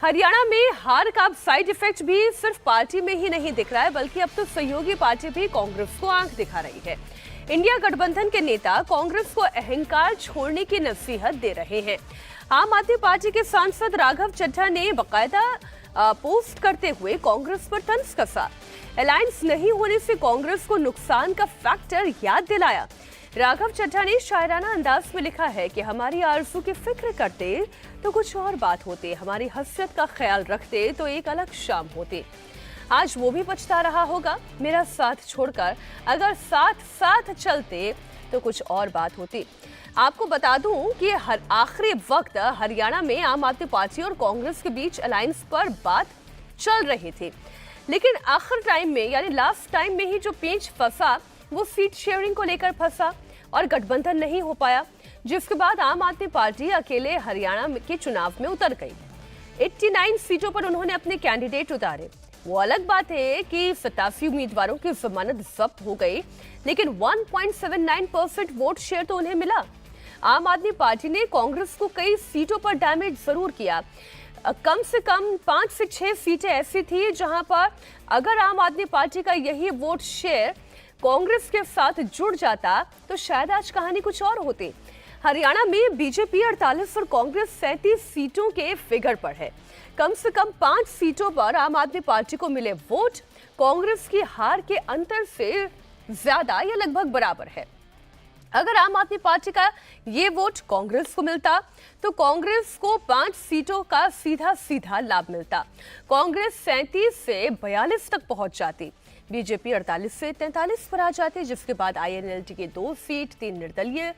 हरियाणा में हार का साइड इफेक्ट भी सिर्फ पार्टी में ही नहीं दिख रहा है, बल्कि अब तो सहयोगी पार्टी भी कांग्रेस को आंख दिखा रही है। इंडिया गठबंधन के नेता कांग्रेस को अहंकार छोड़ने की नसीहत दे रहे हैं। आम आदमी पार्टी के सांसद राघव चड्ढा ने बाकायदा पोस्ट करते हुए कांग्रेस पर तंज कसा। अलायंस नहीं होने से कांग्रेस को नुकसान का फैक्टर याद दिलाया। राघव चड्ढा ने शायराना अंदाज में लिखा है कि हमारी आरज़ू की फिक्र करते तो कुछ और बात होती, हमारी हसीयत का ख्याल रखते तो एक अलग शाम होती। आज वो भी पछता रहा होगा मेरा साथ छोड़कर, अगर साथ साथ चलते तो कुछ और बात होती। आपको बता दूं कि हर आखिरी वक्त हरियाणा में आम आदमी पार्टी और कांग्रेस के बीच अलायंस पर बात चल रही थी, लेकिन आखिर टाइम में यानी लास्ट टाइम में ही जो पेंच फंसा वो सीट शेयरिंग को लेकर फंसा और गठबंधन नहीं हो पाया, जिसके बाद आम आदमी पार्टी अकेले हरियाणा के चुनाव में उतर गई। 89 सीटों पर उन्होंने अपने कैंडिडेट उतारे। वो अलग बात है कि 87 उम्मीदवारों की जमानत जब्त हो गई, लेकिन 1.79% वोट शेयर तो उन्हें मिला। आम आदमी पार्टी ने कांग्रेस को कई सीटों पर डैमेज जरूर किया। कम से कम 5 से 6 सीटें ऐसी थी जहां पर अगर आम आदमी पार्टी का यही वोट शेयर कांग्रेस के साथ जुड़ जाता तो शायद आज कहानी कुछ और होती। हरियाणा में बीजेपी 48 और कांग्रेस 37 सीटों के फिगर पर है। कम से कम 5 सीटों पर आम आदमी पार्टी को मिले वोट कांग्रेस की हार के अंतर से ज्यादा या लगभग बराबर है। अगर आम आदमी पार्टी का ये वोट कांग्रेस को मिलता तो कांग्रेस को 5 सीटों का सीधा सीधा लाभ मिलता। कांग्रेस 37 से 42 तक पहुंच जाती, बीजेपी 48 से 43 पर आ जाती, जिसके बाद आईएनएलटी की 2 सीट 3 निर्दलीय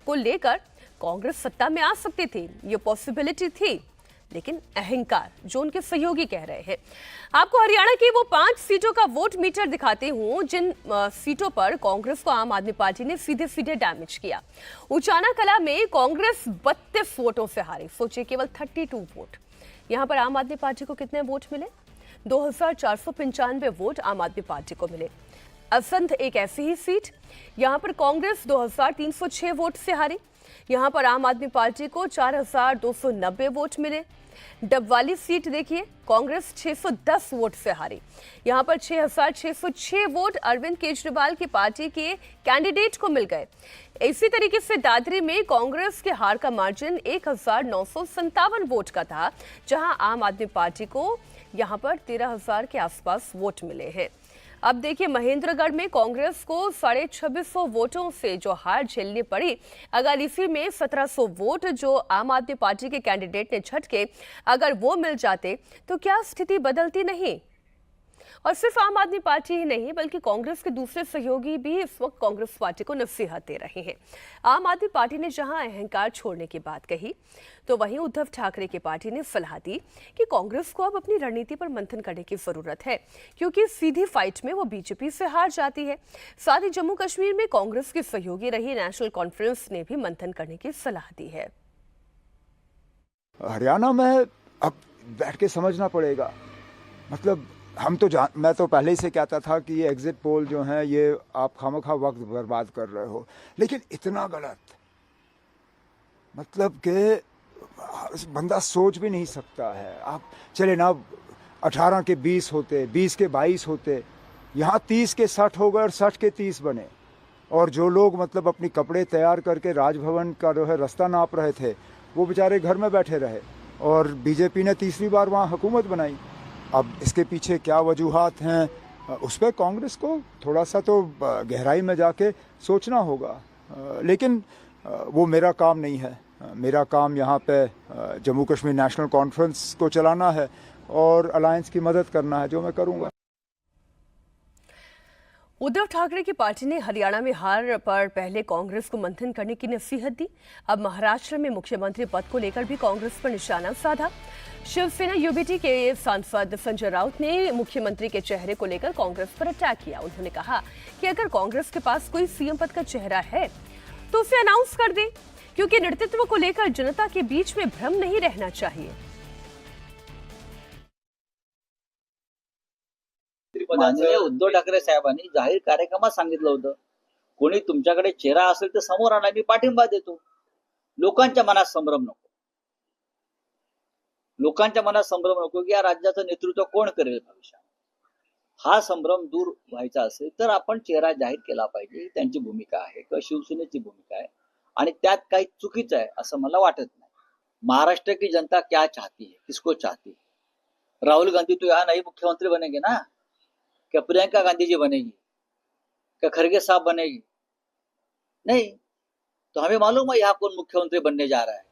को लेकर कांग्रेस सत्ता में आ सकती थी। ये पॉसिबिलिटी थी, लेकिन अहंकार जो उनके सहयोगी कह रहे हैं। आपको हरियाणा की वो 5 सीटों का वोट मीटर दिखाती हूं जिन सीटों पर कांग्रेस को आम आदमी पार्टी ने सीधे सीधे डैमेज किया। उचाना कला में कांग्रेस 32 वोटों से हारी। सोचिए, केवल 32 वोट। यहां पर आम आदमी पार्टी को कितने वोट मिले? 2495 वोट आम आदमी पार्टी को मिले। असंध एक ऐसी ही सीट, यहां पर कांग्रेस 2306 वोट से हारी। यहां पर आम आदमी पार्टी को 4290 वोट मिले। डबवाली सीट देखिए, कांग्रेस 610 वोट से हारी। यहां पर 6606 वोट अरविंद केजरीवाल की पार्टी के कैंडिडेट को मिल गए। इसी तरीके से दादरी में कांग्रेस के हार का मार्जिन 1957 वोट का था, जहां आम आदमी पार्टी को यहां पर 13,000 के आसपास वोट मिले हैं। अब देखिए, महेंद्रगढ़ में कांग्रेस को 2650 वोटों से जो हार झेलनी पड़ी, अगर इसी में 1700 वोट जो आम आदमी पार्टी के कैंडिडेट ने झटके, अगर वो मिल जाते तो क्या स्थिति बदलती नहीं? और सिर्फ आम आदमी पार्टी ही नहीं, बल्कि कांग्रेस के दूसरे सहयोगी भी इस वक्त कांग्रेस पार्टी को नसीहत दे रहे हैं। आम आदमी पार्टी ने जहां अहंकार छोड़ने की बात कही, तो वहीं उद्धव ठाकरे की पार्टी ने सलाह दी कि कांग्रेस को अब अपनी रणनीति पर मंथन करने की जरूरत है, क्योंकि सीधी फाइट में वो बीजेपी से हार जाती है। साथ ही जम्मू कश्मीर में कांग्रेस की सहयोगी रही नेशनल कॉन्फ्रेंस ने भी मंथन करने की सलाह दी है। हरियाणा में अब बैठ के समझना पड़ेगा। मतलब मैं तो पहले ही से कहता था कि ये एग्जिट पोल जो हैं ये आप खामखा वक्त बर्बाद कर रहे हो, लेकिन इतना गलत, मतलब कि बंदा सोच भी नहीं सकता है। आप चले ना, 18 के 20 होते, 20 के 22 होते, यहाँ 30 के 60 हो गए और 60 के 30 बने। और जो लोग मतलब अपनी कपड़े तैयार करके राजभवन का जो है रास्ता नाप रहे थे, वो बेचारे घर में बैठे रहे और बीजेपी ने तीसरी बार वहाँ हुकूमत बनाई। अब इसके पीछे क्या वजूहात हैं, उस पर कांग्रेस को थोड़ा सा तो गहराई में जाके सोचना होगा, लेकिन वो मेरा काम नहीं है। मेरा काम यहाँ पे जम्मू कश्मीर नेशनल कॉन्फ्रेंस को चलाना है और अलायंस की मदद करना है, जो मैं करूँगा। उद्धव ठाकरे की पार्टी ने हरियाणा में हार पर पहले कांग्रेस को मंथन करने की नसीहत दी। अब महाराष्ट्र में मुख्यमंत्री पद को लेकर भी कांग्रेस पर निशाना साधा। शिवसेना यूबीटी के सांसद संजय राउत ने मुख्यमंत्री के चेहरे को लेकर कांग्रेस पर अटैक किया। उन्होंने कहा कि अगर कांग्रेस के पास कोई सीएम पद का चेहरा है तो उसे अनाउंस कर दे, क्योंकि नेतृत्व को लेकर जनता के बीच में भ्रम नहीं रहना चाहिए। माननीय उद्धव ठाकरे साहेबांनी जाहीर कार्यक्रमात सांगितलं होतं, कोणी तुमच्याकडे चेहरा असेल तर समोर आणा, मी पाठिंबा देतो. लोकांच्या मनात संभ्रम नको. लोकांच्या मनात संभ्रम नको की या राज्याचं नेतृत्व कोण करेल भविष्यात. हा संभ्रम दूर व्हायचा असेल तर आपण चेहरा जाहीर केला पाहिजे. त्यांची भूमिका आहे किंवा शिवसेनेची भूमिका आहे आणि त्यात काही चुकीचं आहे असं मला वाटत नाही. महाराष्ट्र की जनता क्या चाहती है, किसको चाहती है? राहुल गांधी तो यहाँ नहीं मुख्यमंत्री बनेंगे ना, क्या प्रियंका गांधी जी बनेगी, क्या खरगे साहब बनेगी? नहीं. तो हमें मालूम है यहाँ कौन मुख्यमंत्री बनने जा रहा है.